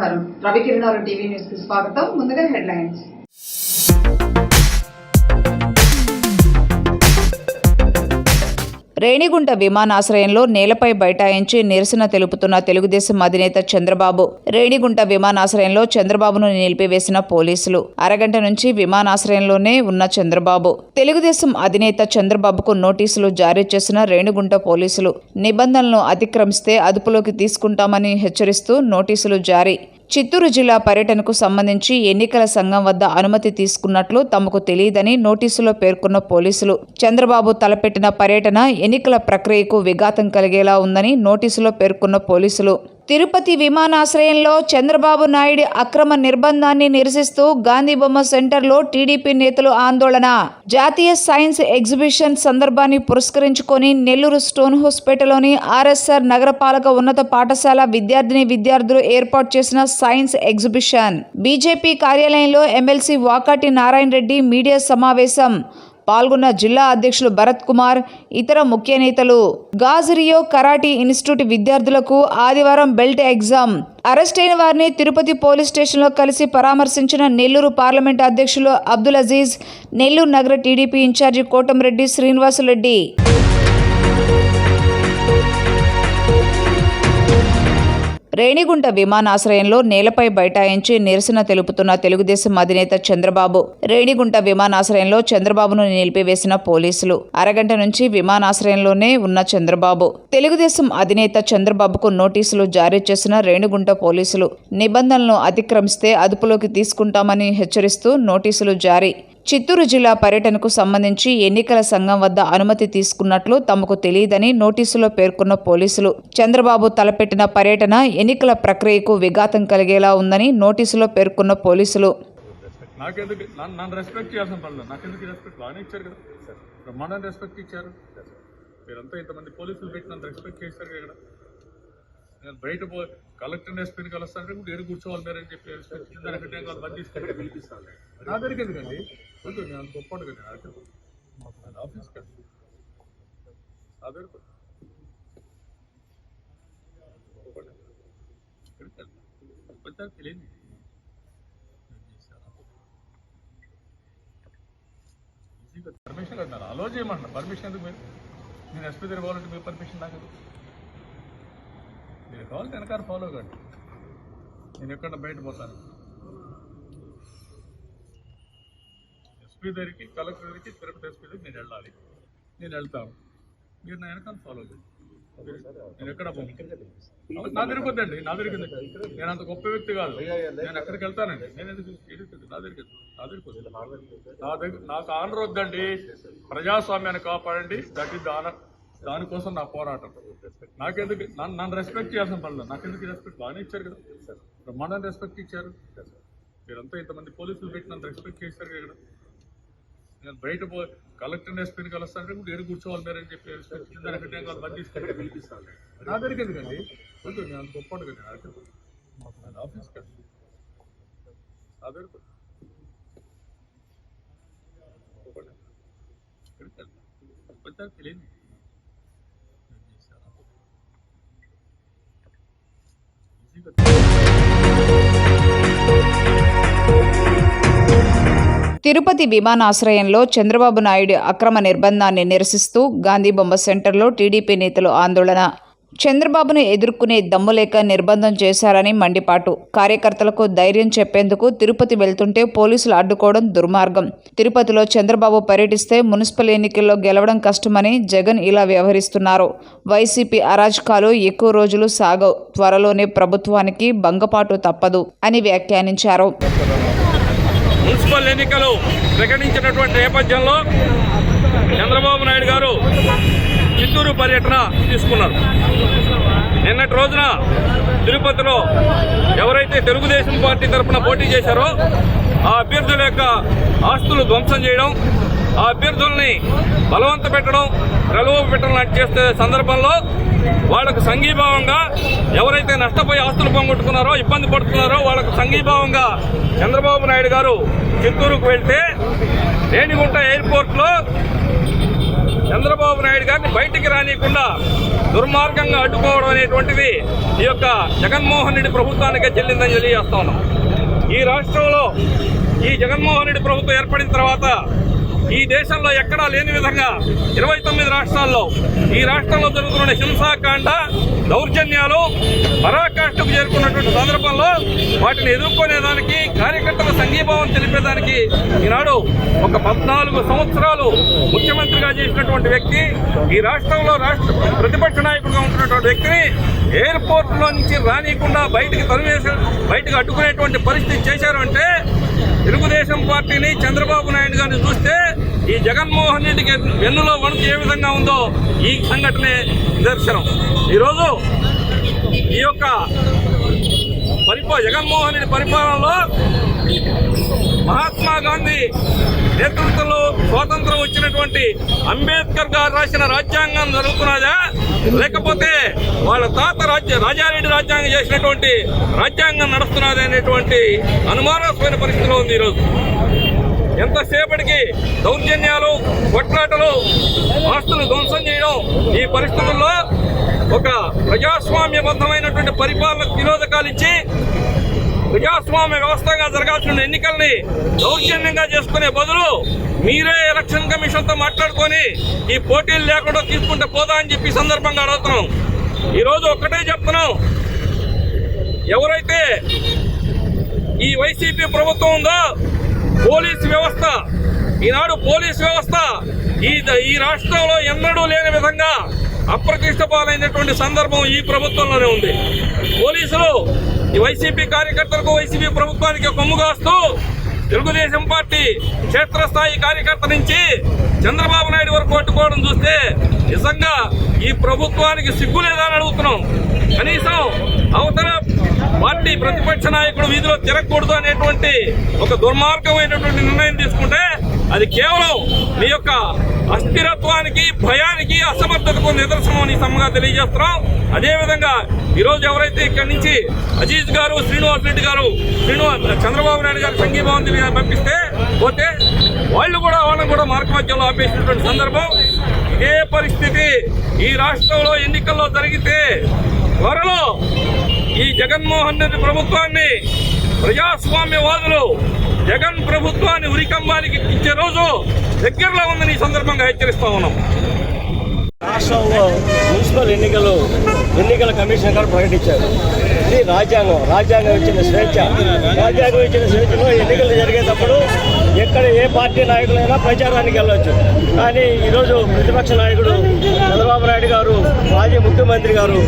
నమస్కారం. రవికిరణాలు TV news కి స్వాగతం. ముందుగా హెడ్లైన్స్. రేణిగుంట విమానాశ్రయంలో నేలపై బైఠాయించి నిరసన తెలుపుతున్న తెలుగుదేశం అధినేత చంద్రబాబు. రేణిగుంట విమానాశ్రయంలో చంద్రబాబును నిలిపివేసిన పోలీసులు. అరగంట నుంచి విమానాశ్రయంలోనే ఉన్న చంద్రబాబు. తెలుగుదేశం అధినేత చంద్రబాబుకు నోటీసులు జారీ చేసిన రేణిగుంట పోలీసులు. నిబంధనలను అతిక్రమిస్తే అదుపులోకి తీసుకుంటామని హెచ్చరిస్తూ నోటీసులు జారీ. చిత్తూరు జిల్లా పర్యటనకు సంబంధించి ఎన్నికల సంఘం వద్ద అనుమతి తీసుకున్నట్లు తమకు తెలియదని నోటీసులో పేర్కొన్న పోలీసులు. చంద్రబాబు తలపెట్టిన పర్యటన ఎన్నికల ప్రక్రియకు విఘాతం కలిగేలా ఉందని నోటీసులో పేర్కొన్న పోలీసులు. తిరుపతి విమానాశ్రయంలో చంద్రబాబు నాయుడు అక్రమ నిర్బంధాన్ని నిరసిస్తూ గాంధీబొమ్మ సెంటర్లో టీడీపీ నేతలు ఆందోళన. జాతీయ సైన్స్ ఎగ్జిబిషన్ సందర్భాన్ని పురస్కరించుకొని నెల్లూరు స్టోన్ హౌస్పేటలోని ఆర్ఎస్ఆర్ నగరపాలక ఉన్నత పాఠశాల విద్యార్థులు ఏర్పాటు చేసిన సైన్స్ ఎగ్జిబిషన్. బీజేపీ కార్యాలయంలో ఎమ్మెల్సీ వాకాటి నారాయణ రెడ్డి మీడియా సమావేశం. పాల్గొన్న జిల్లా అధ్యక్షులు భరత్ కుమార్, ఇతర ముఖ్య నేతలు. గాజరియో కరాటీ ఇన్స్టిట్యూట్ విద్యార్థులకు ఆదివారం బెల్ట్ ఎగ్జామ్. అరెస్ట్ అయిన వారిని తిరుపతి పోలీస్ స్టేషన్లో కలిసి పరామర్శించిన నెల్లూరు పార్లమెంట్ అధ్యక్షులు అబ్దుల్ అజీజ్, నెల్లూరు నగర టీడీపీ ఇన్ఛార్జి కోటంరెడ్డి శ్రీనివాసులరెడ్డి. రేణిగుంట విమానాశ్రయంలో నేలపై బైఠాయించి నిరసన తెలుపుతున్న తెలుగుదేశం అధినేత చంద్రబాబు. రేణిగుంట విమానాశ్రయంలో చంద్రబాబును నిలిపివేసిన పోలీసులు. అరగంట నుంచి విమానాశ్రయంలోనే ఉన్న చంద్రబాబు. తెలుగుదేశం అధినేత చంద్రబాబుకు నోటీసులు జారీ చేసిన రేణిగుంట పోలీసులు. నిబంధనలను అతిక్రమిస్తే అదుపులోకి తీసుకుంటామని హెచ్చరిస్తూ నోటీసులు జారీ. చిత్తూరు జిల్లా పర్యటనకు సంబంధించి ఎన్నికల సంఘం వద్ద అనుమతి తీసుకున్నట్లు తమకు తెలియదని నోటీసులో పేర్కొన్న పోలీసులు. చంద్రబాబు తలపెట్టిన పర్యటన ఎన్నికల ప్రక్రియకు విఘాతం కలిగేలా ఉందని నోటీసులో పేర్కొన్న పోలీసులు. నన్ను రెస్పెక్ట్ చేయాల్సిన పనులు నాకెందుకు రెస్పెక్ట్ బాగానే ఇచ్చారు కదా, బ్రహ్మాండాన్ని రెస్పెక్ట్ ఇచ్చారు. మీరంతా ఇంతమంది పోలీసులు పెట్టి నన్ను రెస్పెక్ట్ చేశారు కదా. నేను బయట కలెక్టర్ ఎస్పీని కలుస్తానంటే ఇప్పుడు ఏడు కూర్చోవాలి మీరు అని చెప్పి రెస్పెక్ట్ దానికంటే బంద్ తీసుకెళ్ళి పిలిపిస్తాను. నా దగ్గరికి ఎందుకండి వద్దు, నేను అంత గొప్ప కదా నేను ఆఫీస్కి వెళ్ళి నా దగ్గర తెలియదు. పర్మిషన్ అన్నారు, అలో చేయమంటున్నా. పర్మిషన్ ఎందుకు మీరు? నేను ఎస్పీ దగ్గర పోవాలంటే మీరు పర్మిషన్ నాకు మీరు కావాలంటే వెనకాల ఫాలో కండి. నేను ఎక్కడ బయట పోతాను. ఎస్పీ దగ్గరికి, కలెక్టర్ దగ్గరికి, తిరుపతి ఎస్పీ దగ్గరికి నేను వెళ్ళాలి. నేను వెళ్తాను, మీరు నా వెనకాల ఫాలో కండి. నేను ఎక్కడ పోను. నా తిరుగుద్దండి, నా తిరిగింది. నేను అంత గొప్ప వ్యక్తి కాదు. నేను ఎక్కడికి వెళ్తానండి. నేను ఎందుకు నా దగ్గర నాకు ఆనర్ వద్దండి. ప్రజాస్వామ్యాన్ని కాపాడండి, దట్ ఈస్ ద ఆనర్. దానికోసం నా పోరాటం. నాకెందుకు నన్ను రెస్పెక్ట్ చేయాల్సిన పనులు నాకెందుకు రెస్పెక్ట్ బాగానే ఇచ్చారు కదా, బ్రహ్మాండాన్ని రెస్పెక్ట్ ఇచ్చారు. మీరంతా ఇంతమంది పోలీసులు పెట్టి నన్ను రెస్పెక్ట్ చేశారు కదా. నేను బయట కలెక్టర్ ఎస్పీని కలుస్తానంటే ఇప్పుడు ఏడు కూర్చోవాలి మీరు అని చెప్పి రెస్పెక్ట్ దానికంటే బంద్ తీసుకెళ్ళి పిలిపిస్తాను. నా దగ్గరికి ఎందుకండి వద్దు, నేను అంత గొప్ప కదా నేను ఆఫీస్కి వెళ్ళి నా దగ్గర తెలియదు. తిరుపతి విమానాశ్రయంలో చంద్రబాబు నాయుడు అక్రమ నిర్బంధాన్ని నిరసిస్తూ గాంధీబొమ్మ సెంటర్లో టీడీపీ నేతలు ఆందోళన. చంద్రబాబును ఎదుర్కొనే దమ్ములేక నిర్బంధం చేశారని మండిపాటు. కార్యకర్తలకు ధైర్యం చెప్పేందుకు తిరుపతి వెళ్తుంటే పోలీసులు అడ్డుకోవడం దుర్మార్గం. తిరుపతిలో చంద్రబాబు పర్యటిస్తే మున్సిపల్ ఎన్నికల్లో గెలవడం కష్టమని జగన్ ఇలా వ్యవహరిస్తున్నారు. వైసీపీ అరాజకాలు ఎక్కువ రోజులు సాగవు. త్వరలోనే ప్రభుత్వానికి భంగపాటు తప్పదు అని వ్యాఖ్యానించారు. మున్సిపల్ ఎన్నికలు ప్రకటించినటువంటి నేపథ్యంలో చంద్రబాబు నాయుడు గారు చిత్తూరు పర్యటన తీసుకున్నారు. నిన్నటి రోజున తిరుపతిలో ఎవరైతే తెలుగుదేశం పార్టీ తరఫున పోటీ చేశారో ఆ అభ్యర్థుల యొక్క ఆస్తులు ధ్వంసం చేయడం, ఆ అభ్యర్థుల్ని బలవంత పెట్టడం, ప్రలోభ పెట్టడం లాంటి చేసే సందర్భంలో వాళ్లకు సంఘీభావంగా ఎవరైతే నష్టపోయి ఆస్తులు పోగొట్టుకున్నారో, ఇబ్బంది పడుతున్నారో వాళ్లకు సంఘీభావంగా చంద్రబాబు నాయుడు గారు చిత్తూరుకు వెళ్తే రేణిగుంట ఎయిర్పోర్ట్లో చంద్రబాబు నాయుడు గారిని బయటికి రానియకుండా దుర్మార్గంగా అడ్డుకోవడం అనేటువంటిది ఈ యొక్క జగన్మోహన్ రెడ్డి ప్రభుత్వానికే చెల్లిందని తెలియజేస్తా ఉన్నాం. ఈ రాష్ట్రంలో ఈ జగన్మోహన్ రెడ్డి ప్రభుత్వం ఏర్పడిన తర్వాత ఈ దేశంలో ఎక్కడా లేని విధంగా 29 రాష్ట్రాల్లో ఈ రాష్ట్రంలో జరుగుతున్న హింసాకాండ దౌర్జన్యాలు పరాకాష్ఠకు చేరుకున్నటువంటి సందర్భంలో వాటిని ఎదుర్కొనేదానికి కార్యకర్తల సంఘీభావం తెలిపేదానికి ఈనాడు ఒక 14 సంవత్సరాలు ముఖ్యమంత్రిగా చేసినటువంటి వ్యక్తి, ఈ రాష్ట్రంలో ప్రతిపక్ష నాయకుడిగా ఉంటున్నటువంటి వ్యక్తిని ఎయిర్పోర్ట్లో నుంచి రానియకుండా బయటకు అడ్డుకునేటువంటి పరిస్థితి చేశారు అంటే తెలుగుదేశం పార్టీని చంద్రబాబు నాయుడు గారిని చూస్తే ఈ జగన్మోహన్ రెడ్డికి వెన్నులో వణుకు ఏ విధంగా ఉందో ఈ సంఘటనే నిదర్శనం. ఈరోజు ఈ యొక్క జగన్మోహన్ రెడ్డి పరిపాలనలో మహాత్మా గాంధీ నేతృత్వంలో స్వాతంత్రం వచ్చినటువంటి అంబేద్కర్ గారు రాసిన రాజ్యాంగం జరుగుతున్నదా, లేకపోతే వాళ్ళ తాత రాజారెడ్డి రాజ్యాంగం చేసినటువంటి రాజ్యాంగం నడుస్తున్నది అనేటువంటి అనుమానాస్పద పరిస్థితిలో ఉంది. ఈరోజు ఎంతసేపటికి దౌర్జన్యాలు, కొట్లాటలు, ఆస్తులు ధ్వంసం చేయడం, ఈ పరిస్థితుల్లో ఒక ప్రజాస్వామ్యబద్ధమైనటువంటి పరిపాలనకు నిరోధకాలు ఇచ్చి ప్రజాస్వామ్య వ్యవస్థగా జరగాల్సిన ఎన్నికల్ని దౌర్జన్యంగా చేసుకునే బదులు మీరే ఎలక్షన్ కమిషన్తో మాట్లాడుకొని ఈ పోటీలు లేకుండా తీసుకుంటే పోదా అని చెప్పి సందర్భంగా అడుగుతున్నాం. ఈరోజు ఒక్కటే చెప్తున్నాం, ఎవరైతే ఈ వైసీపీ ప్రభుత్వం ఉందో పోలీస్ వ్యవస్థ, ఈనాడు పోలీస్ వ్యవస్థ ఈ రాష్ట్రంలో ఎన్నడూ లేని విధంగా అప్రతిష్ట పాలైనటువంటి సందర్భం ఈ ప్రభుత్వంలోనే ఉంది. పోలీసులు ఈ వైసీపీ కార్యకర్తలకు, వైసీపీ ప్రభుత్వానికి కొమ్ము కాస్తూ తెలుగుదేశం పార్టీ క్షేత్రస్థాయి కార్యకర్త నుంచి చంద్రబాబు నాయుడు వరకు కొట్టుకోవడం చూస్తే నిజంగా ఈ ప్రభుత్వానికి సిగ్గు లేదని అడుగుతున్నాం. కనీసం అవతల పార్టీ ప్రతిపక్ష నాయకుడు వీధిలో తిరగకూడదు అనేటువంటి ఒక దుర్మార్గమైనటువంటి నిర్ణయం తీసుకుంటే అది కేవలం మీ యొక్క అస్థిరత్వానికి, భయానికి, అసమర్థతకు నిదర్శనం అని సమ్మగా తెలియజేస్తున్నాం. అదేవిధంగా ఈరోజు ఎవరైతే ఇక్కడి నుంచి అజీజ్ గారు, శ్రీనివాస్ రెడ్డి గారు చంద్రబాబు నాయుడు గారు సంఘీభావం పంపిస్తే పోతే వాళ్ళని కూడా మార్గ మధ్యలో ఆపేసినటువంటి సందర్భం. ఇదే పరిస్థితి ఈ రాష్ట్రంలో ఎన్నికల్లో జరిగితే త్వరలో ఈ జగన్మోహన్ రెడ్డి ప్రభుత్వాన్ని ప్రజాస్వామ్యవాదులు జగన్ ప్రభుత్వాన్ని ఉరికంబానికి ఇచ్చే రోజు దగ్గరలో ఉందని ఈ సందర్భంగా హెచ్చరిస్తా ఉన్నాం. రాష్ట్రంలో మున్సిపల్ ఎన్నికల కమిషన్ గారు ప్రకటించారు. ఇది రాజ్యాంగం ఇచ్చిన స్వేచ్ఛ. రాజ్యాంగం ఇచ్చిన స్వేచ్ఛలో ఎన్నికలు జరిగేటప్పుడు ఎక్కడ ఏ పార్టీ నాయకులైనా ప్రచారానికి వెళ్ళొచ్చు. కానీ ఈరోజు ప్రతిపక్ష నాయకుడు చంద్రబాబు నాయుడు గారు, మాజీ ముఖ్యమంత్రి గారు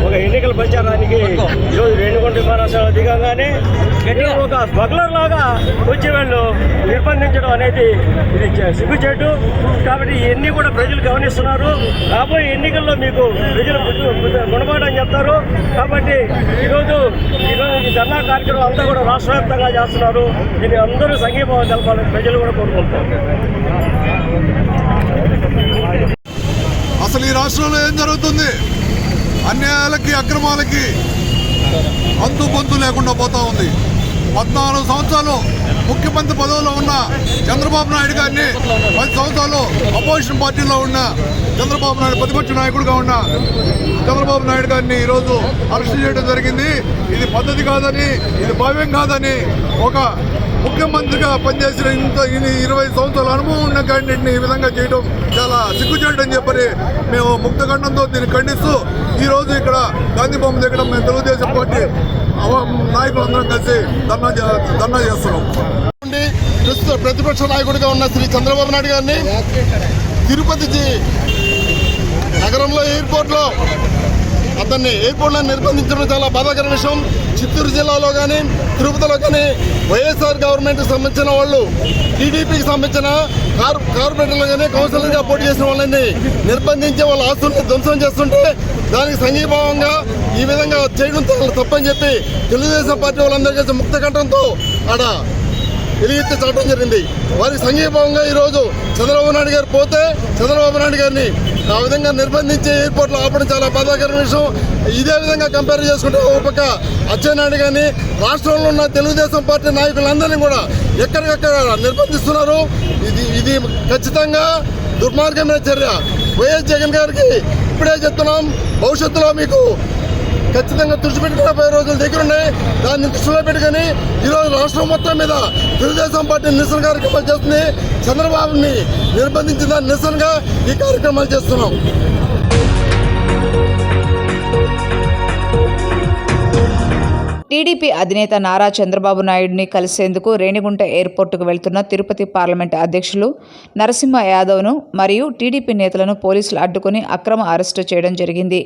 ఒక ఎన్నికల ప్రచారానికి ఈరోజు రేణిగుంట విమానాశ్రయం దిగంగానే ఒక స్మగ్లర్ లాగా వచ్చి వాళ్ళు నిర్బంధించడం అనేది ఇది సిగ్గుచేటు. కాబట్టి ఇవన్నీ కూడా ప్రజలు గమనిస్తున్నారు. రాబోయే ఎన్నికల్లో మీకు ప్రజలు గుణపాఠం చెప్తారు. కాబట్టి ఈరోజు ఈ ధర్నా కార్యక్రమం అంతా కూడా రాష్ట్ర వ్యాప్తంగా చేస్తున్నారు. దీన్ని అందరూ సంఘీభావం తెలపాలని ప్రజలు కూడా కోరుకుంటారు. అసలు ఈ రాష్ట్రంలో ఏం జరుగుతుంది? అన్యాయాలకి, అక్రమాలకి అంతు పొంతు లేకుండా పోతా ఉంది. 14 సంవత్సరాలు ముఖ్యమంత్రి పదవిలో ఉన్న చంద్రబాబు నాయుడు గారిని 10 సంవత్సరాలు అపోజిషన్ పార్టీలో ఉన్న చంద్రబాబు నాయుడు ప్రతిపక్ష నాయకుడిగా ఉన్న చంద్రబాబు నాయుడు గారిని ఈరోజు అరెస్ట్ చేయడం జరిగింది. ఇది పద్ధతి కాదని, ఇది భావ్యం కాదని ఒక ముఖ్యమంత్రిగా పనిచేసిన 20 సంవత్సరాల అనుభవం ఉన్న క్యాండిడేట్ని ఈ విధంగా చేయడం చాలా సిగ్గుచేటు అని చెప్పని మేము ముక్తఖండంతో దీన్ని ఖండిస్తూ ఈరోజు ఇక్కడ గాంధీ బొమ్మ దగ్గర మేము తెలుగుదేశం పార్టీ నాయకులందరం కలిసి ధర్నా చేస్తున్నాం. ప్రతిపక్ష నాయకుడిగా ఉన్న శ్రీ చంద్రబాబు నాయుడు గారిని తిరుపతి నగరంలో ఎయిర్పోర్ట్లో నిర్బంధించడం చాలా బాధాకర విషయం. చిత్తూరు జిల్లాలో కానీ, తిరుపతిలో కానీ వైఎస్ఆర్ గవర్నమెంట్కి సంబంధించిన వాళ్ళు, టీడీపీకి సంబంధించిన కార్పొరేటర్లు కానీ, కౌన్సిలర్గా పోటీ చేసిన వాళ్ళని నిర్బంధించి వాళ్ళ ఆస్తుల్ని ధ్వంసం చేస్తుంటే దానికి సంఘీభావంగా ఈ విధంగా చేయడం తప్పని చెప్పి తెలుగుదేశం పార్టీ వాళ్ళందరూ కలిసి ముక్తకంఠంతో ఆడ వెలిగెత్తి చాటం జరిగింది. వారికి సంఘీభావంగా ఈరోజు చంద్రబాబు నాయుడు గారు పోతే చంద్రబాబు నాయుడు గారిని ఆ విధంగా నిర్బంధించి ఎయిర్పోర్ట్లో ఆపడం చాలా బాధాకరమైన విషయం. ఇదే విధంగా కంపేర్ చేసుకుంటే ఒక పక్క అచ్చెన్నాయుడు కానీ రాష్ట్రంలో ఉన్న తెలుగుదేశం పార్టీ నాయకులందరినీ కూడా ఎక్కడికక్కడ నిర్బంధిస్తున్నారు. ఇది ఖచ్చితంగా దుర్మార్గమైన చర్య. వైఎస్ జగన్ గారికి ఇప్పుడే చెప్తున్నాం, భవిష్యత్తులో మీకు ఖచ్చితంగా దృష్టి పెట్టుకునే రోజులు దగ్గర ఉన్నాయి. దాన్ని దృష్టిలో పెట్టుకుని ఈరోజు రాష్ట్రం మొత్తం మీద తెలుగుదేశం పార్టీ నిరసన కార్యక్రమాలు చేస్తుంది. చంద్రబాబుని నిర్బంధించిన దాని నిరసనగా ఈ కార్యక్రమాలు చేస్తున్నాం. టీడీపీ అధినేత నారా చంద్రబాబు నాయుడిని కలిసేందుకు రేణిగుంట ఎయిర్పోర్టుకు వెళ్తున్న తిరుపతి పార్లమెంటు అధ్యక్షులు నరసింహ యాదవ్ను మరియు టీడీపీ నేతలను పోలీసులు అడ్డుకుని అక్రమ అరెస్టు చేయడం జరిగింది.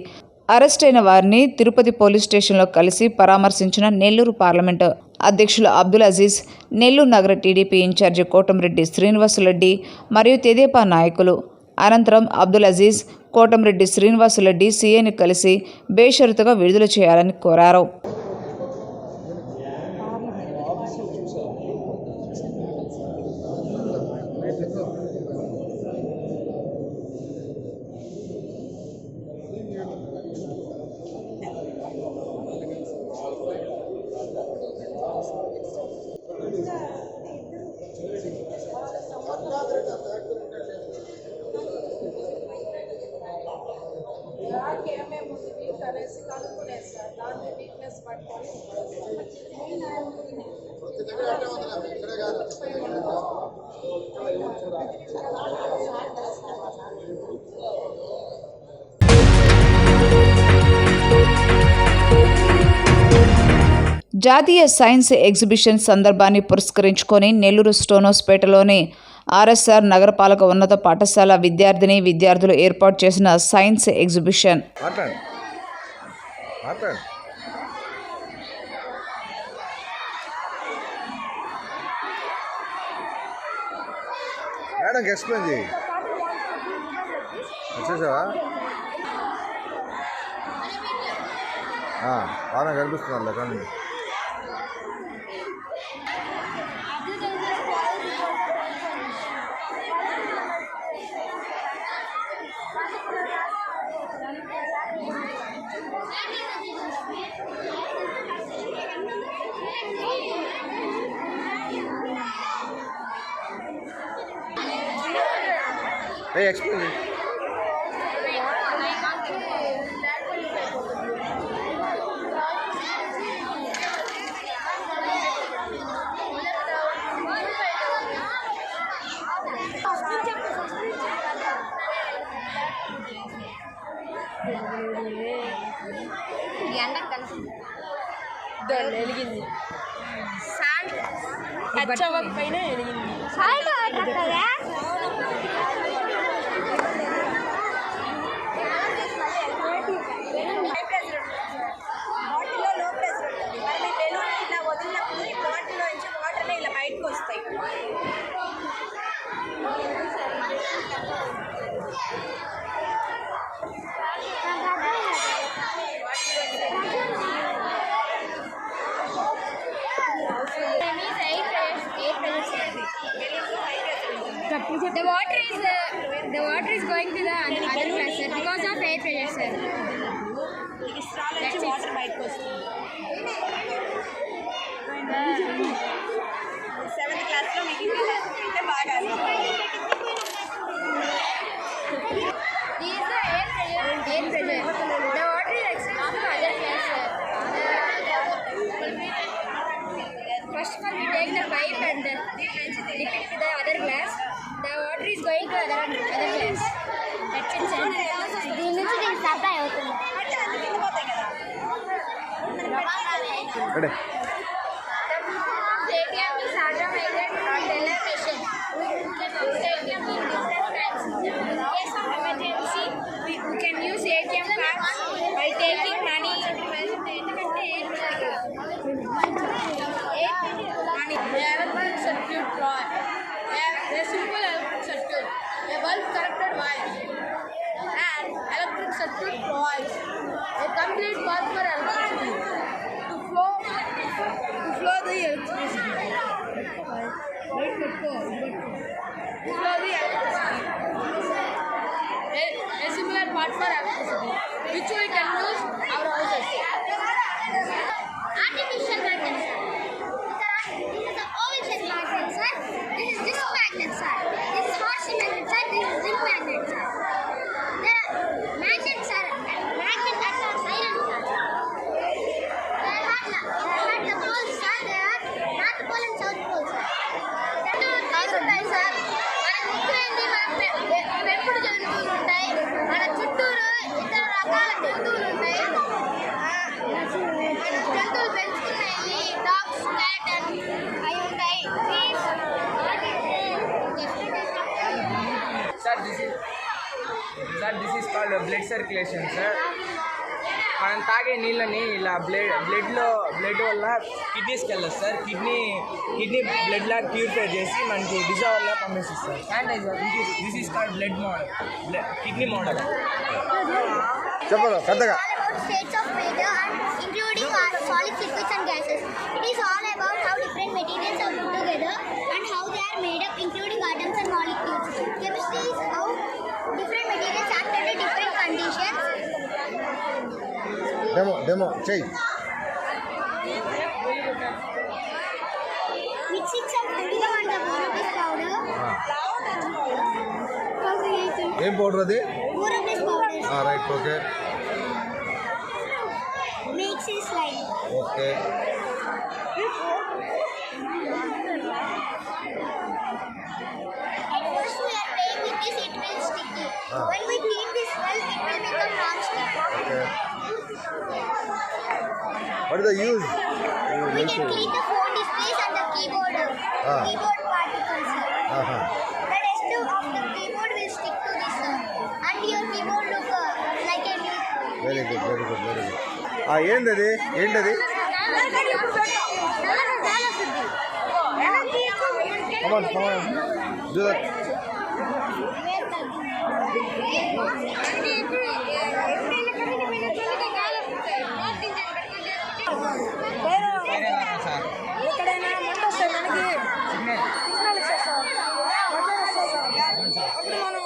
అరెస్ట్ అయిన వారిని తిరుపతి పోలీస్ స్టేషన్లో కలిసి పరామర్శించిన నెల్లూరు పార్లమెంటు అధ్యక్షులు అబ్దుల్ అజీజ్, నెల్లూరు నగర టీడీపీ ఇన్ఛార్జి కోటంరెడ్డి శ్రీనివాసులరెడ్డి మరియు తెదేపా నాయకులు. అనంతరం అబ్దుల్ అజీజ్, కోటంరెడ్డి శ్రీనివాసులరెడ్డి సీఏని కలిసి బేషరతుగా విడుదల చేయాలని కోరారు. జాతీయ సైన్స్ ఎగ్జిబిషన్ సందర్భాన్ని పురస్కరించుకొని నెల్లూరు స్టోనోస్పేటలోని ఆర్ఎస్ఆర్ నగరపాలక ఉన్నత పాఠశాల విద్యార్థులు ఏర్పాటు చేసిన సైన్స్ ఎగ్జిబిషన్ బాగా కనిపిస్తున్నారు కానీ ఎక్స్ప్లెయిన్ వెలిగింది పైన వెలిగింది బాటిల్లో లో ప్రెషర్ ఉంటుంది. మరి మీ బెలూన్ ఇలా వదిలినప్పుడు ఈ బాటిల్లో నుంచి వాటర్లో ఇలా బయటకు వస్తాయి. The water is going to the other pressure because of air pressure, sir. ఈ స్ట్రాల్ నుంచి వాటర్ బయటకు వస్తుంది. 7th క్లాస్లో మీకు అంటే బాగా This is the air pressure. The water is extended to other pressure. First of all, we take the pipe and dip it to the other glass. The water is going to other glass. That's it, sir. దీని నుంచి దీనికి supply అవుతుంది. అంటే అన్ని కింద పోతాయి కదా. ATM is automated teller machine. ATM in different times. In case of emergency, we can use ATM cards by taking money. Electric circuit drawer. A simple electric circuit. A bulb connected wire. And electric circuit provides a complete path for electricity to flow the electricity. To flow the electricity. A similar part for electricity, which we can use our houses. Artificial magnet, sir. This is the old magnet, sir. This is disc magnet, sir. This is horsey magnet, sir. This is zinc magnet, sir. The magnets జంతువులు ఉంటాయి. జంతువులు పెంచుకున్నాయి, dogs, cat అవి ఉంటాయి. Sir, this is called blood circulation, sir. మనం తాగే నీళ్ళని ఇలా blood వల్ల కిడ్నీస్కి వెళ్ళదు సార్. కిడ్నీ బ్లడ్ లాగా ప్యూరిఫై చేసి మనకి డిజాల్వ్లా పంపిస్తుంది sir. This is called blood model, kidney model. చెప్పండి పెద్దగా. States of weather and including our solid liquids and gases. It is all about how different materials are put together and how they are made up, including atoms and molecules. Chemistry is how different materials act under different conditions. Demo చెయ్యి. Mixing some indigo and the borough powder. ఏం powder అది? Borough powder. Right, okay Makes a slime. Okay. At first we are playing with this, it will sticky. When we clean this well, it will become non-stick. Okay. What is the use? We can clean the phone displays and the keyboard particles. The rest of the keyboard will stick to this and your keyboard look like a new. Very good. ఏంటది? Come on. Do that. ఎక్కడైనా మంట వస్తే మనకి signal ఇచ్చేస్తాం. అప్పుడు మనం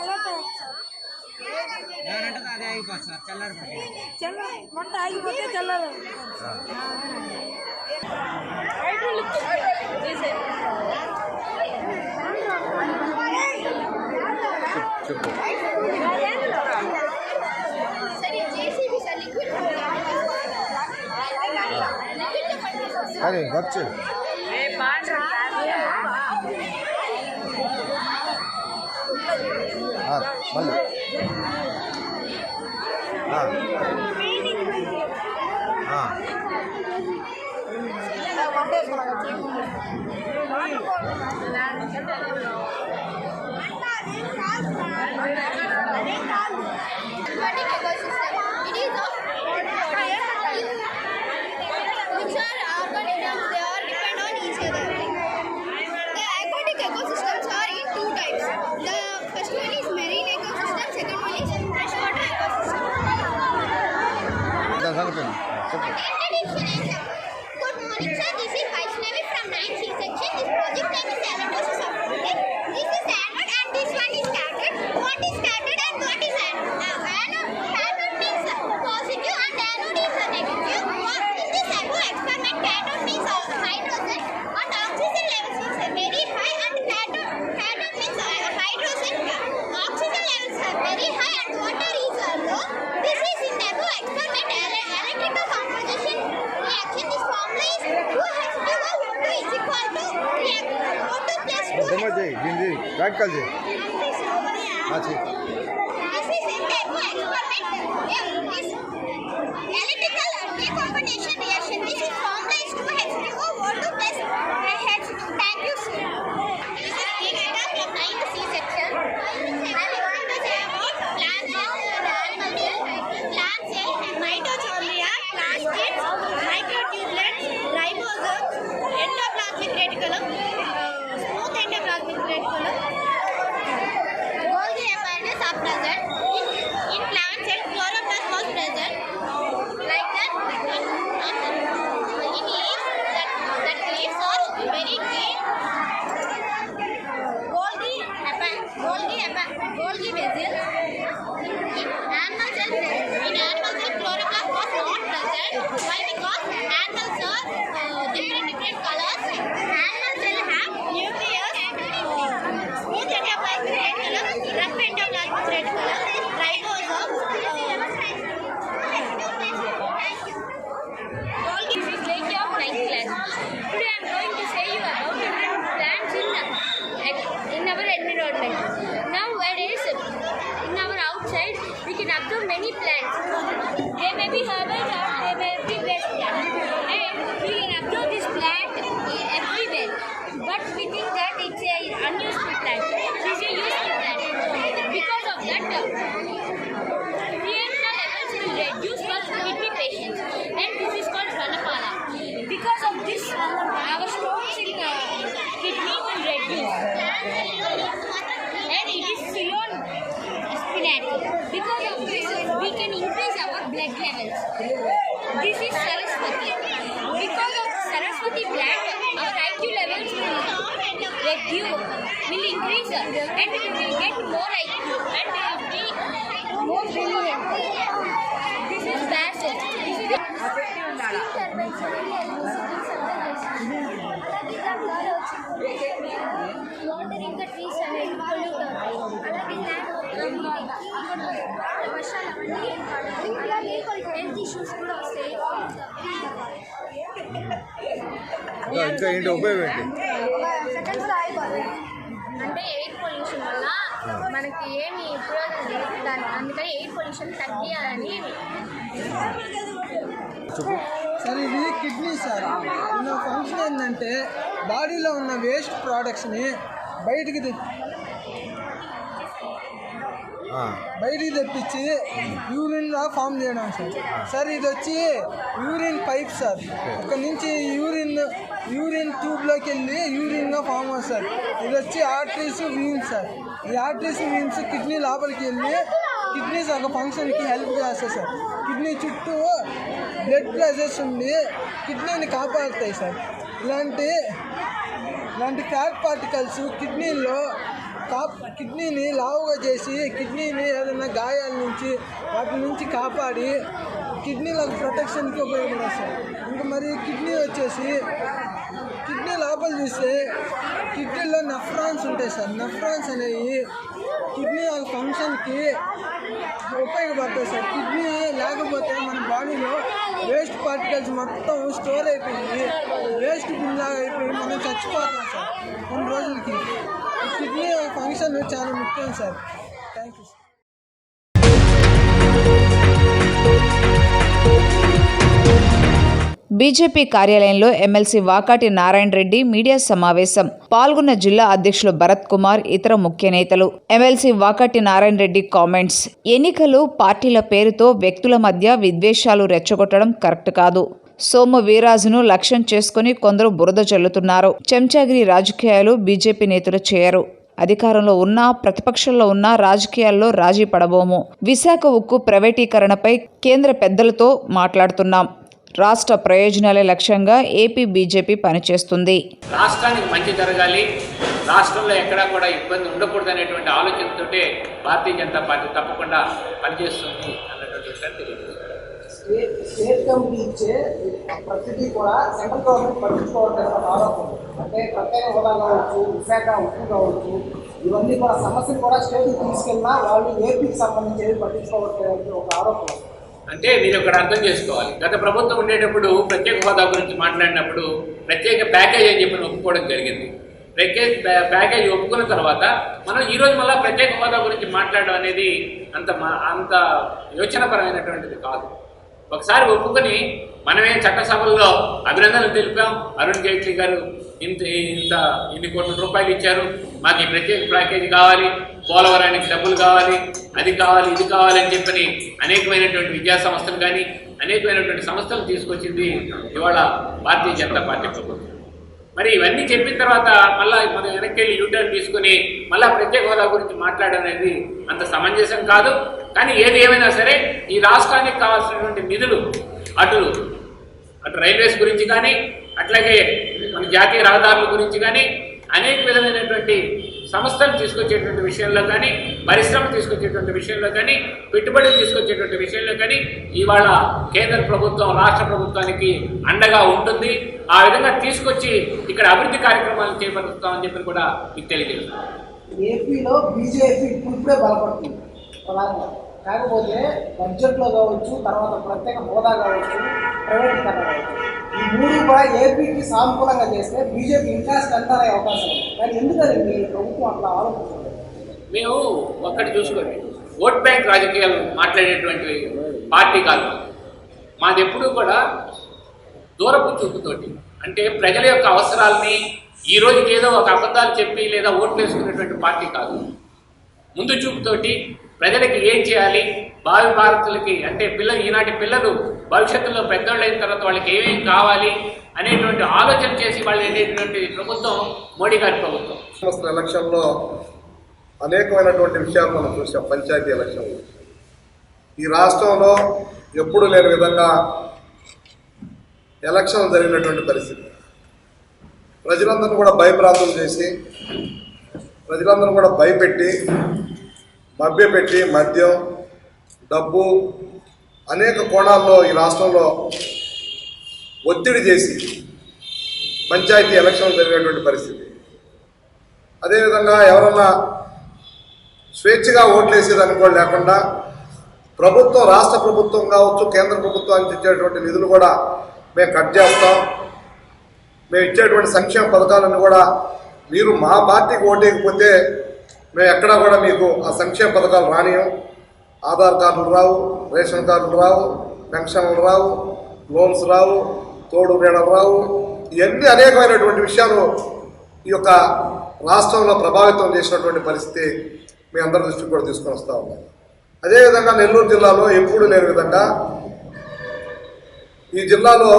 అదే అయిపోతుంది సార్, చల్లారిపోతుంది. మంట ఆగిపోతే చల్లారు. చెప్పు. కానీ వర్క్ చేయి. మళ్ళీ Aquatic ecosystem. It is which are organisms. They are depend on each other. The aquatic ecosystems are in two types. The first one is marine ecosystem. Second one is freshwater ecosystem. Introduction. Good morning, sir. This is Vaishnavi from 9th C section. This project name is Allotrosis of Fluid. This is anode and this one is cathode. What is cathode and what is anode? Cathode means positive and anode is negative. In this above experiment, cathode means hydrogen and oxygen levels is very high, and cathode means hydrogen. Oxygen levels are very high and water is low. This is in the above experiment electrical composition reaction. This formula is 2H2O2 is equal to O2 plus 2. Demo చేయి. దీన్ని practical చేయి. This is in the above experiment. This electrical decombination reaction. This is formula is 2H2O2 plus H2. Thank you, sir. This is Nikita from 9th C section. I want to say about plants and animals. Plants say mitochondria, plastids, microtubules, ribosomes, endoplasmic reticulum, smooth endoplasmic reticulum. Golgi apparatus are present. In plant cells, chloroplast was present. plants. They may be herbal or they may be waste plants. And we can observe this plant everywhere. But we think that it's a unuseful plant. It's a useful plant. Because of that, pH levels will reduce for kidney patients. And this is called Ranapala. Because of this, our stones in kidney will reduce. And it is Ceylon spinach. Because of this, we can increase our blood levels. This is Saraswati. Because of Saraswati plant, our IQ levels will increase and we will get more IQ and we will be more brilliant. This is basil. This is watering the trees and polluter. అలాగే health issues కూడా వస్తాయి. ఇంకా ఏంటి ఉపయోగం ఏంటి? అంటే air pollution వల్ల మనకి ఏమి ఉపయోగం లేదు దాని, అందుకని ఎయిర్ పొల్యూషన్ తగ్గియాలని. సార్ ఇది కిడ్నీ సార్. నా ఫంక్షన్ ఏంటంటే బాడీలో ఉన్న వేస్ట్ ప్రోడక్ట్స్ని బయటికి తెప్పించి యూరిన్లా ఫామ్ చేయడం సార్. సార్ ఇది వచ్చి యూరిన్ పైప్ సార్. ఇక్కడ నుంచి యూరిన్ ట్యూబ్లోకి వెళ్ళి యూరిన్గా ఫామ్ అవుతుంది సార్. ఇది వచ్చి ఆర్టరీస్ వీన్స్ సార్. ఈ ఆర్టరీస్ వీన్స్ కిడ్నీ లోపలికి వెళ్ళి కిడ్నీస్ ఒక ఫంక్షన్కి హెల్ప్ చేస్తాయి సార్. కిడ్నీ చుట్టూ బ్లడ్ ప్రెషర్స్ ఉండి కిడ్నీని కాపాడుతాయి సార్. ఇలాంటి ఫ్యాట్ పార్టికల్స్ కిడ్నీని లావుగా చేసి కిడ్నీని ఏదైనా గాయాల నుంచి వాటి నుంచి కాపాడి కిడ్నీలకు ప్రొటెక్షన్కి ఉపయోగపడతాయి సార్. ఇంకా మరి కిడ్నీ వచ్చేసి కిడ్నీ లోపల చూస్తే కిడ్నీలో నెఫ్రాన్స్ ఉంటాయి సార్. నెఫ్రాన్స్ అనేవి కిడ్నీ ఫంక్షన్కి ఉపయోగపడతాయి సార్. కిడ్నీ లేకపోతే మన బాడీలో వేస్ట్ పార్టికల్స్ మొత్తం స్టోర్ అయిపోయింది, వేస్ట్ బిల్లాగా అయిపోయి మనం చచ్చిపోతాం సార్ కొన్ని రోజులకి. కిడ్నీ ఫంక్షన్ చాలా ముఖ్యం sir. Thank you sir. BJP కార్యాలయంలో ఎమ్మెల్సీ వాకాటి నారాయణ రెడ్డి మీడియా సమావేశం. పాల్గొన్న జిల్లా అధ్యక్షులు భరత్ కుమార్, ఇతర ముఖ్య నేతలు. MLC Vakati Narayana Reddy comments. ఎన్నికలు పార్టీల పేరుతో వ్యక్తుల మధ్య విద్వేషాలు రెచ్చగొట్టడం కరెక్ట్ కాదు. సోము వీర్రాజును లక్ష్యం చేసుకుని కొందరు బురద చల్లుతున్నారు. చెంచాగిరి రాజకీయాలు బీజేపీ నేతలు చేయరు. అధికారంలో ఉన్నా ప్రతిపక్షంలో ఉన్నా రాజకీయాల్లో రాజీ పడబోము. విశాఖ ఉక్కు ప్రైవేటీకరణపై కేంద్ర పెద్దలతో మాట్లాడుతున్నాం. రాష్ట్ర ప్రయోజనాలే లక్ష్యంగా ఏపీ బీజేపీ పనిచేస్తుంది. రాష్ట్రానికి మంచి జరగాలి, రాష్ట్రంలో ఎక్కడా కూడా ఇబ్బంది ఉండకూడదు అనేటువంటి ఆలోచనతోటే భారతీయ జనతా పార్టీ తప్పకుండా పనిచేస్తుంది అన్నటువంటి విషయాన్ని తెలియజేస్తుంది. స్టేట్ కమిటీ ఇచ్చే ప్రతిదీ కూడా సెంట్రల్ గవర్నమెంట్ పట్టించుకోవడం ఆరోపణ. అంటే ప్రత్యేక హోదా కావచ్చు, విశాఖ ఉక్కు కావచ్చు, ఇవన్నీ కూడా సమస్యలు కూడా స్టేట్కి తీసుకెళ్ళినా వాళ్ళు ఏపీకి సంబంధించి పట్టించుకోవట్లేదు ఒక ఆరోపణ. అంటే మీరు ఇక్కడ అర్థం చేసుకోవాలి, గత ప్రభుత్వం ఉండేటప్పుడు ప్రత్యేక హోదా గురించి మాట్లాడినప్పుడు ప్రత్యేక ప్యాకేజ్ అని చెప్పి ఒప్పుకోవడం జరిగింది. ప్యాకేజ్ ఒప్పుకున్న తర్వాత మనం ఈరోజు మళ్ళీ ప్రత్యేక హోదా గురించి మాట్లాడడం అనేది అంత యోచనపరమైనటువంటిది కాదు. ఒకసారి ఒప్పుకొని మనమే చట్టసభల్లో అభినందనలు తెలిపాం. అరుణ్ జైట్లీ గారు ఇన్ని కోట్ల రూపాయలు ఇచ్చారు, మాకు ఈ ప్రత్యేక ప్యాకేజీ కావాలి, పోలవరానికి డబ్బులు కావాలి, అది కావాలి, ఇది కావాలి అని చెప్పని అనేకమైనటువంటి విద్యా సంస్థలు కానీ అనేకమైనటువంటి సంస్థలు తీసుకొచ్చింది ఇవాళ భారతీయ జనతా పార్టీ ప్రభుత్వం. మరి ఇవన్నీ చెప్పిన తర్వాత మళ్ళీ మనం వెనక్కి వెళ్ళి యూటర్న్ తీసుకుని మళ్ళీ ప్రత్యేక హోదా గురించి మాట్లాడడం అనేది అంత సమంజసం కాదు. కానీ ఏది ఏమైనా సరే ఈ రాష్ట్రానికి కావాల్సినటువంటి నిధులు అటు రైల్వేస్ గురించి కానీ అట్లాగే మన జాతీయ రహదారుల గురించి కానీ అనేక విధమైనటువంటి సంస్థలు తీసుకొచ్చేటువంటి విషయంలో కానీ పరిశ్రమ తీసుకొచ్చేటువంటి విషయంలో కానీ పెట్టుబడులు తీసుకొచ్చేటువంటి విషయంలో కానీ ఇవాళ కేంద్ర ప్రభుత్వం రాష్ట్ర ప్రభుత్వానికి అండగా ఉంటుంది. ఆ విధంగా తీసుకొచ్చి ఇక్కడ అభివృద్ధి కార్యక్రమాలు చేపడుతామని చెప్పి కూడా మీకు తెలియజేస్తాం. ఏపీలో బీజేపీ ఇప్పుడే బలపడుతుంది ప్రధానంగా. కాకపోతే బడ్జెట్లో కావచ్చు, తర్వాత ప్రత్యేక హోదా కావచ్చు, ప్రైవేటీకరణ కావచ్చు, ఈ మూడు కూడా ఏపీకి సానుకూలంగా చేస్తే బీజేపీ ఇంకా స్ట్రెంత్ అయ్యే అవకాశం ఉంది. కానీ ఎందుకని మీ ప్రభుత్వం అట్లా ఆలోచిస్తుంది? మేము ఒక్కటి చూసుకోండి, ఓట్ బ్యాంక్ రాజకీయాలు మాట్లాడేటువంటి పార్టీ కాదు. మాది ఎప్పుడూ కూడా దూరపు చూపుతోటి, అంటే ప్రజల యొక్క అవసరాలని ఈ రోజుకి ఏదో ఒక అబద్ధాలు చెప్పి లేదా ఓట్లు వేసుకునేటువంటి పార్టీ కాదు. ముందు చూపుతోటి ప్రజలకి ఏం చేయాలి, భావి భారతులకి అంటే ఈనాటి పిల్లలు భవిష్యత్తులో పెద్దోళ్ళు అయిన తర్వాత వాళ్ళకి ఏమేమి కావాలి అనేటువంటి ఆలోచన చేసి వాళ్ళు వెళ్ళేటువంటి ప్రభుత్వం మోడీ గారి ప్రభుత్వం. ఎలక్షన్లో అనేకమైనటువంటి విషయాలు మనం చూసాం. పంచాయతీ ఎలక్షన్లో ఈ రాష్ట్రంలో ఎప్పుడు లేని విధంగా ఎలక్షన్ జరిగినటువంటి పరిస్థితి. ప్రజలందరూ కూడా భయభ్రాంతులు చేసి, ప్రజలందరూ కూడా భయపెట్టి, మభ్యపెట్టి, మద్యం, డబ్బు అనేక కోణాల్లో ఈ రాష్ట్రంలో ఒత్తిడి చేసి పంచాయతీ ఎలక్షన్లు జరిగినటువంటి పరిస్థితి. అదేవిధంగా ఎవరన్నా స్వేచ్ఛగా ఓట్లు వేసేదానికి కూడా లేకుండా ప్రభుత్వం, రాష్ట్ర ప్రభుత్వం కావచ్చు, కేంద్ర ప్రభుత్వానికి ఇచ్చేటువంటి నిధులు కూడా మేము కట్ చేస్తాం, మేము ఇచ్చేటువంటి సంక్షేమ పథకాలను కూడా మీరు మా పార్టీకి ఓటేయకపోతే మేము ఎక్కడా కూడా మీకు ఆ సంక్షేమ పథకాలు రానియం, ఆధార్ కార్డులు రావు, రేషన్ కార్డులు రావు, పెన్షన్లు రావు, లోన్స్ రావు, తోడు నీడలు రావు. ఇవన్నీ అనేకమైనటువంటి విషయాలు ఈ యొక్క రాష్ట్రంలో ప్రభావితం చేసినటువంటి పరిస్థితి మీ అందరి దృష్టికి కూడా తీసుకొని వస్తూ ఉన్నాం. అదేవిధంగా నెల్లూరు జిల్లాలో ఎప్పుడు లేని విధంగా ఈ జిల్లాలో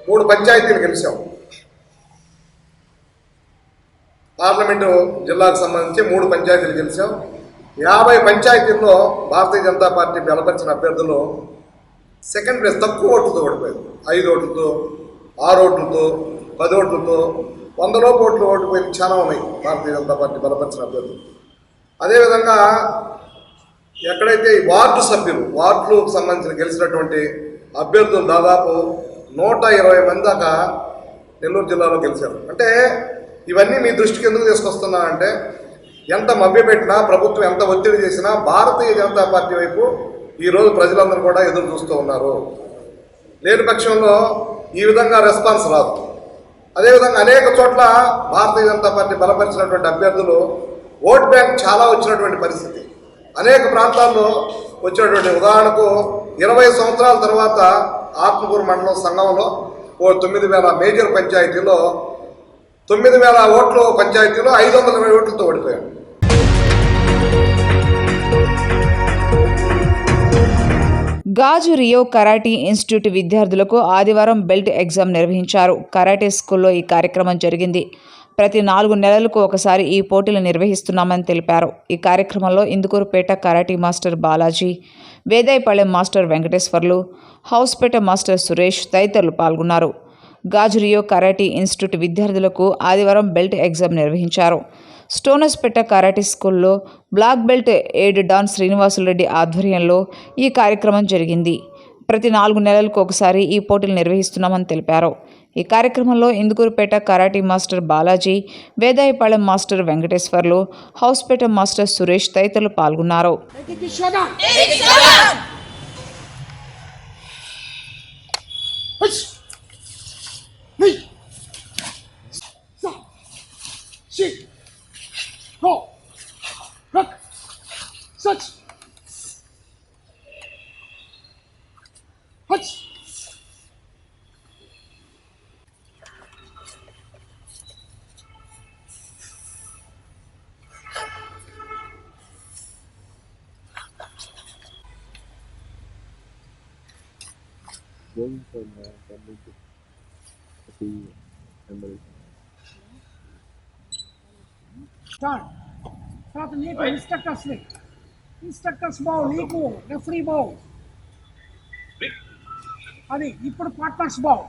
3 పంచాయతీలు గెలిచాం. పార్లమెంటు జిల్లాకు సంబంధించి 3 పంచాయతీలు గెలిచాం. 50 పంచాయతీల్లో భారతీయ జనతా పార్టీ బలపరిచిన అభ్యర్థులు సెకండ్ ప్లేస్, తక్కువ ఓట్లతో ఓడిపోయారు. 5 ఓట్లతో, 6 ఓట్లతో, 10 ఓట్లతో, 100 లోపు ఓట్లు ఓడిపోయిన చాలా ఉన్నాయి భారతీయ జనతా పార్టీ బలపరిచిన అభ్యర్థులు. అదేవిధంగా ఎక్కడైతే ఈ వార్డు సభ్యులు, వార్డులకు సంబంధించిన గెలిచినటువంటి అభ్యర్థులు దాదాపు 120 మంది దాకా నెల్లూరు జిల్లాలో గెలిచారు. అంటే ఇవన్నీ మీ దృష్టికి ఎందుకు తీసుకొస్తున్నా అంటే, ఎంత మభ్యపెట్టినా, ప్రభుత్వం ఎంత ఒత్తిడి చేసినా భారతీయ జనతా పార్టీ వైపు ఈరోజు ప్రజలందరూ కూడా ఎదురు చూస్తూ ఉన్నారు. లేని పక్షంలో ఈ విధంగా రెస్పాన్స్ రాదు. అదేవిధంగా అనేక చోట్ల భారతీయ జనతా పార్టీ బలపరిచినటువంటి అభ్యర్థులు ఓట్ బ్యాంక్ చాలా వచ్చినటువంటి పరిస్థితి అనేక ప్రాంతాల్లో వచ్చినటువంటి. ఉదాహరణకు 20 సంవత్సరాల తర్వాత ఆత్మకూరు మండలం సంఘంలో 9,000 మేజర్ పంచాయతీలో 9,000 ఓట్లు పంచాయతీలో 520 ఓట్లతో ఓడిపోయాడు. గాజు రియో కరాటీ ఇన్స్టిట్యూట్ విద్యార్థులకు ఆదివారం బెల్ట్ ఎగ్జామ్ నిర్వహించారు. కరాటే స్కూల్లో ఈ కార్యక్రమం జరిగింది. ప్రతి 4 నెలలకు ఒకసారి ఈ పోటీలు నిర్వహిస్తున్నామని తెలిపారు. ఈ కార్యక్రమంలో Indukurpet karate master Balaji, Vedayapalem master Venkateswarlu, Hospet master Suresh తదితరులు పాల్గొన్నారు. గాజు రియో కరాటీ ఇన్స్టిట్యూట్ విద్యార్థులకు ఆదివారం బెల్ట్ ఎగ్జామ్ నిర్వహించారు. స్టోనస్పేట కరాటీ స్కూల్లో black belt eighth dan Srinivasulu Reddy ఆధ్వర్యంలో ఈ కార్యక్రమం జరిగింది. ప్రతి 4 నెలలకు ఒకసారి ఈ పోటీలు నిర్వహిస్తున్నామని తెలిపారు. ఈ కార్యక్రమంలో Indukurpet karate master Balaji, Vedayapalem master Venkateswarlu, Hospet master Suresh తదితరులు పాల్గొన్నారు. తర్వాత నీకు ఇన్స్ట్రక్టర్స్ బావు, నీకు రెఫరీ బావు, అది ఇప్పుడు పార్ట్నర్స్ బావు.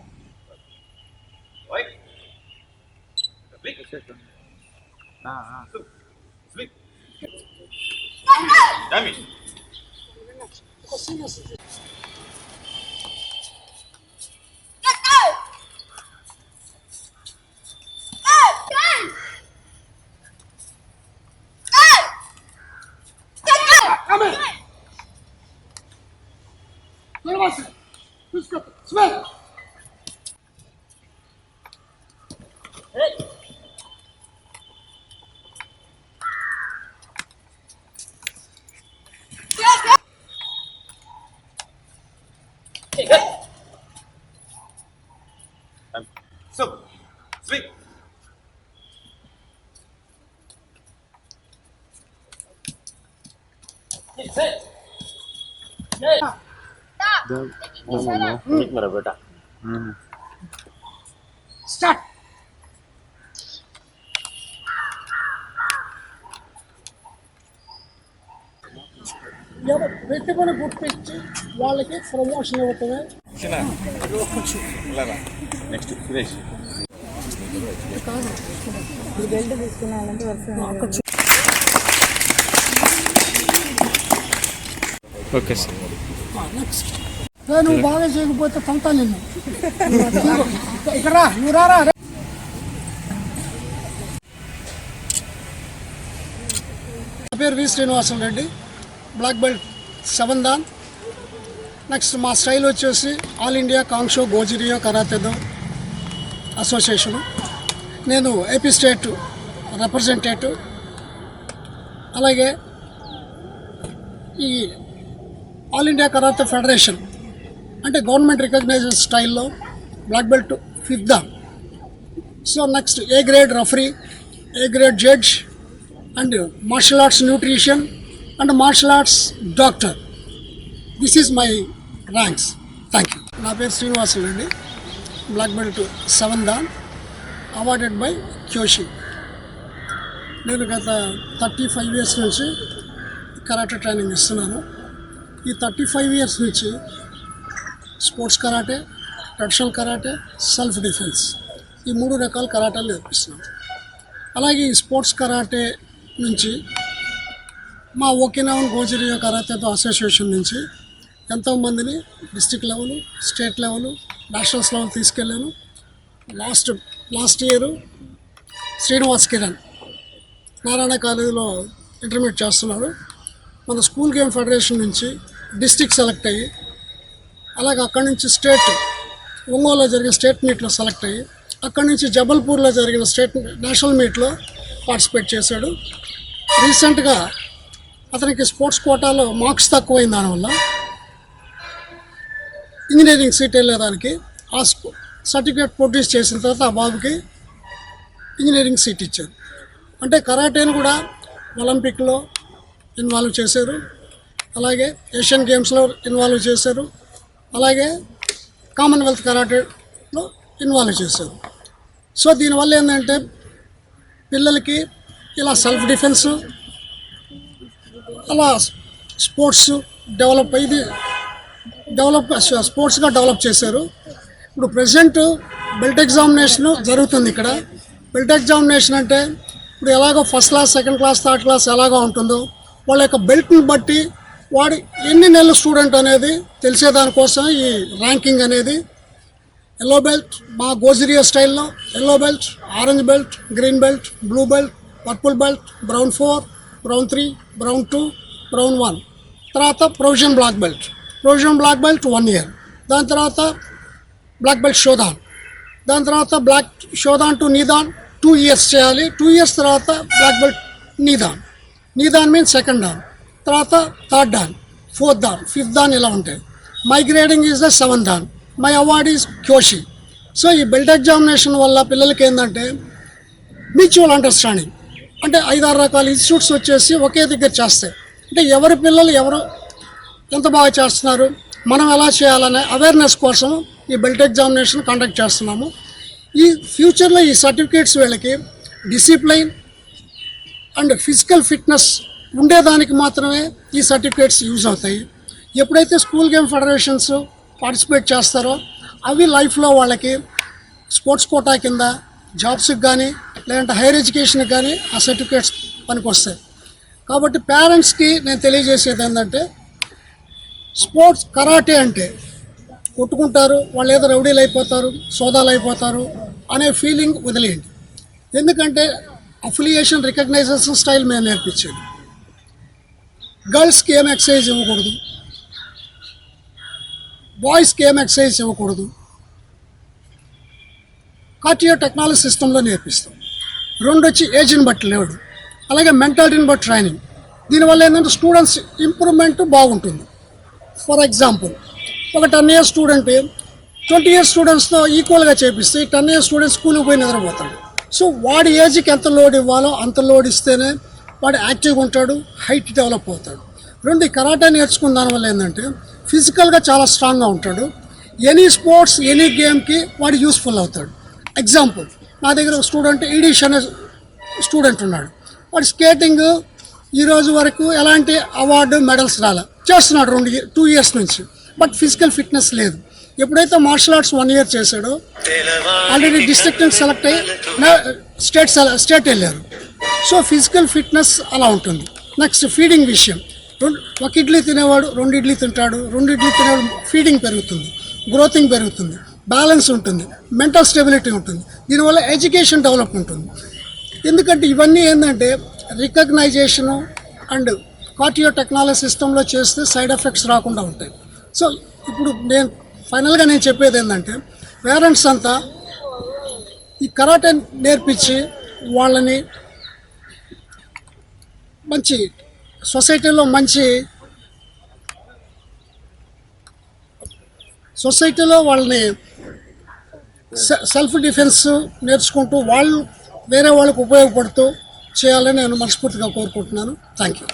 పెట్టుబడి గుర్తించి వాళ్ళకి ప్రమోషన్ ఇవ్వటమే. నెక్స్ట్ సురేష్. Okay sir. నువ్వు బాగా చేయకపోతే తంతా నిన్ను ఇక్కడ నువ్వు రారా. నా పేరు V Srinivasam Reddy, black belt 7 dan. Next మా స్టైల్ వచ్చేసి ఆల్ ఇండియా కాంక్షో గోజిరియో కరాతెదో అసోసియేషను. నేను ఏపీ స్టేట్ రిప్రజెంటేటివ్. అలాగే ఈ ఆల్ ఇండియా కరాతే ఫెడరేషన్ అంటే గవర్నమెంట్ రికగ్నైజ్డ్ స్టైల్లో black belt 5th dan. So next A grade referee, A grade judge and martial arts nutrition and martial arts doctor. This is my ranks. Thank you. నా పేరు శ్రీనివాసులు అండి, black belt 7 dan, awarded by క్యోషి. నేను గత 35 years నుంచి karate training ఇస్తున్నాను. ఈ 35 years నుంచి sports karate, traditional karate, self defence ఈ 3 రకాల కరాటాలు నేర్పిస్తున్నాను. అలాగే ఈ స్పోర్ట్స్ కరాటే నుంచి మా ఓకినావన్ గోజిరియో కరాతేతో అసోసియేషన్ నుంచి ఎంతోమందిని district level, state level, nationals level తీసుకెళ్ళాను. లాస్ట్ ఇయర్ శ్రీనివాస్ కిరణ్ నారాయణ కాలేజీలో ఇంటర్మీడియట్ చేస్తున్నాడు. మన స్కూల్ గేమ్ ఫెడరేషన్ నుంచి డిస్ట్రిక్ట్ సెలెక్ట్ అయ్యి, అలాగే అక్కడి నుంచి స్టేట్ ఒంగోలులో జరిగిన స్టేట్ మీట్లో సెలెక్ట్ అయ్యి, అక్కడి నుంచి జబల్పూర్లో జరిగిన స్టేట్ నేషనల్ మీట్లో పార్టిసిపేట్ చేశాడు. రీసెంట్గా అతనికి స్పోర్ట్స్ కోటాలో మార్క్స్ తక్కువైన దానివల్ల ఇంజనీరింగ్ సీట్ వెళ్ళేదానికి ఆ సర్టిఫికేట్ ప్రొడ్యూస్ చేసిన తర్వాత ఆ బాబుకి ఇంజనీరింగ్ సీట్ ఇచ్చారు. అంటే కరాటేని కూడా ఒలింపిక్లో ఇన్వాల్వ్ చేశారు, అలాగే ఏషియన్ గేమ్స్లో ఇన్వాల్వ్ చేశారు, అలాగే కామన్వెల్త్ కరాటేలో ఇన్వాల్వ్ చేశారు. సో దీనివల్ల ఏంటంటే పిల్లలకి ఇలా సెల్ఫ్ డిఫెన్సు, అలా స్పోర్ట్స్ స్పోర్ట్స్గా డెవలప్ చేశారు. ఇప్పుడు ప్రెసెంట్ బెల్ట్ ఎగ్జామినేషన్ జరుగుతుంది ఇక్కడ. బెల్ట్ ఎగ్జామినేషన్ అంటే ఇప్పుడు ఎలాగో first class, second class, third class ఎలాగో ఉంటుందో వాళ్ళ యొక్క బెల్ట్ని బట్టి వాడు ఎన్ని నెలలు స్టూడెంట్ అనేది తెలిసేదానికోసం ఈ ర్యాంకింగ్ అనేది. ఎల్లో బెల్ట్ మా గోజిరియో స్టైల్లో yellow belt, orange belt, green belt, blue belt, purple belt, brown 4, brown 3, brown 2, brown 1, తర్వాత provision black belt. Provision black belt 1 year, దాని తర్వాత బ్లాక్ బెల్ట్ షోదాన్, దాని తర్వాత black shodan to nidan 2 years చేయాలి. 2 years తర్వాత black belt nidan. Nidan means second dan, తర్వాత third dan, 4th dan, 5th dan ఇలా ఉంటాయి. My grading is the 7th than. My award is kyoshi. So ఈ belt examination వల్ల పిల్లలకి ఏంటంటే mutual understanding, అంటే 5-6 రకాల ఇన్స్టిట్యూట్స్ వచ్చేసి ఒకే దగ్గర చేస్తాయి. అంటే ఎవరి పిల్లలు ఎవరు ఎంత బాగా చేస్తున్నారు, మనం ఎలా చేయాలనే అవేర్నెస్ కోసం ఈ బెల్ట్ ఎగ్జామినేషన్ కండక్ట్ చేస్తున్నాము. ఈ ఫ్యూచర్లో ఈ సర్టిఫికేట్స్ వీళ్ళకి డిసిప్లైన్ అండ్ ఫిజికల్ ఫిట్నెస్ ఉండేదానికి మాత్రమే ఈ సర్టిఫికేట్స్ యూజ్ అవుతాయి. ఎప్పుడైతే స్కూల్ గేమ్ ఫెడరేషన్స్ పార్టిసిపేట్ చేస్తారో అవి లైఫ్లో వాళ్ళకి స్పోర్ట్స్ కోటా కింద జాబ్స్కి కానీ లేదంటే హైయర్ ఎడ్యుకేషన్కి కానీ ఆ సర్టిఫికేట్స్ పనికి వస్తాయి. కాబట్టి పేరెంట్స్కి నేను తెలియజేసేది ఏంటంటే స్పోర్ట్స్ కరాటే అంటే కొట్టుకుంటారు, వాళ్ళు ఏదో రౌడీలు అయిపోతారు, సోదాలు అయిపోతారు అనే ఫీలింగ్ వదిలేయండి. ఎందుకంటే అఫిలియేషన్ రికగ్నైజేషన్ స్టైల్ మేము నేర్పించేది. గర్ల్స్కి ఏం ఎక్సర్సైజ్ ఇవ్వకూడదు, బాయ్స్కి ఏం ఎక్సర్సైజ్ ఇవ్వకూడదు, కార్డియో టెక్నాలజీ సిస్టంలో నేర్పిస్తాం. 2 వచ్చి ఏజ్ని బట్టి లేవడు, అలాగే మెంటాలిటీని బట్టి ట్రైనింగ్. దీనివల్ల ఏంటంటే స్టూడెంట్స్ ఇంప్రూవ్మెంట్ బాగుంటుంది. ఫర్ ఎగ్జాంపుల్ ఒక 10 ఇయర్స్ స్టూడెంట్ 20 ఇయర్స్ స్టూడెంట్స్తో ఈక్వల్గా చేపిస్తే 10 ఇయర్స్ స్టూడెంట్ స్కూల్కి పోయి నిద్రపోతాడు. సో వాడి ఏజ్కి ఎంత లోడ్ ఇవ్వాలో అంత లోడ్ ఇస్తేనే వాడు యాక్టివ్గా ఉంటాడు, హైట్ డెవలప్ అవుతాడు. రెండు, కరాటే నేర్చుకున్న దానివల్ల ఏంటంటే ఫిజికల్గా చాలా స్ట్రాంగ్గా ఉంటాడు. ఎనీ స్పోర్ట్స్ ఎనీ గేమ్కి వాడు యూస్ఫుల్ అవుతాడు. ఎగ్జాంపుల్, నా దగ్గర ఒక స్టూడెంట్ ఈడిష్ అనే స్టూడెంట్ ఉన్నాడు. వాడు స్కేటింగ్ ఈరోజు వరకు ఎలాంటి అవార్డు మెడల్స్ చేస్తున్నాడు 2 ఇయర్స్ నుంచి. బట్ ఫిజికల్ ఫిట్నెస్ లేదు. ఎప్పుడైతే మార్షల్ ఆర్ట్స్ 1 ఇయర్ చేశాడో ఆల్రెడీ డిస్ట్రిక్ట్ సెలెక్ట్ అయ్యి స్టేట్ వెళ్ళారు. సో ఫిజికల్ ఫిట్నెస్ అలా ఉంటుంది. నెక్స్ట్, ఫీడింగ్ విషయం. ఒక ఇడ్లీ తినేవాడు 2 ఇడ్లీ తింటాడు, 2 ఇడ్లీ తినేవాడు ఫీడింగ్ పెరుగుతుంది, గ్రోతింగ్ పెరుగుతుంది, బ్యాలెన్స్ ఉంటుంది, మెంటల్ స్టెబిలిటీ ఉంటుంది. దీనివల్ల ఎడ్యుకేషన్ డెవలప్ ఉంటుంది. ఎందుకంటే ఇవన్నీ ఏంటంటే రికగ్నైజేషను అండ్ కార్డియో టెక్నాలజీ సిస్టంలో చేస్తే సైడ్ ఎఫెక్ట్స్ రాకుండా ఉంటాయి. సో ఇప్పుడు ఫైనల్గా నేను చెప్పేది ఏంటంటే పేరెంట్స్ అంతా ఈ కరాటే నేర్పించి వాళ్ళని మంచి సొసైటీలో వాళ్ళని సెల్ఫ్ డిఫెన్స్ నేర్చుకుంటూ వాళ్ళు వేరే వాళ్ళకు ఉపయోగపడుతూ చేయాలని నేను మనస్ఫూర్తిగా కోరుకుంటున్నాను. Thank you.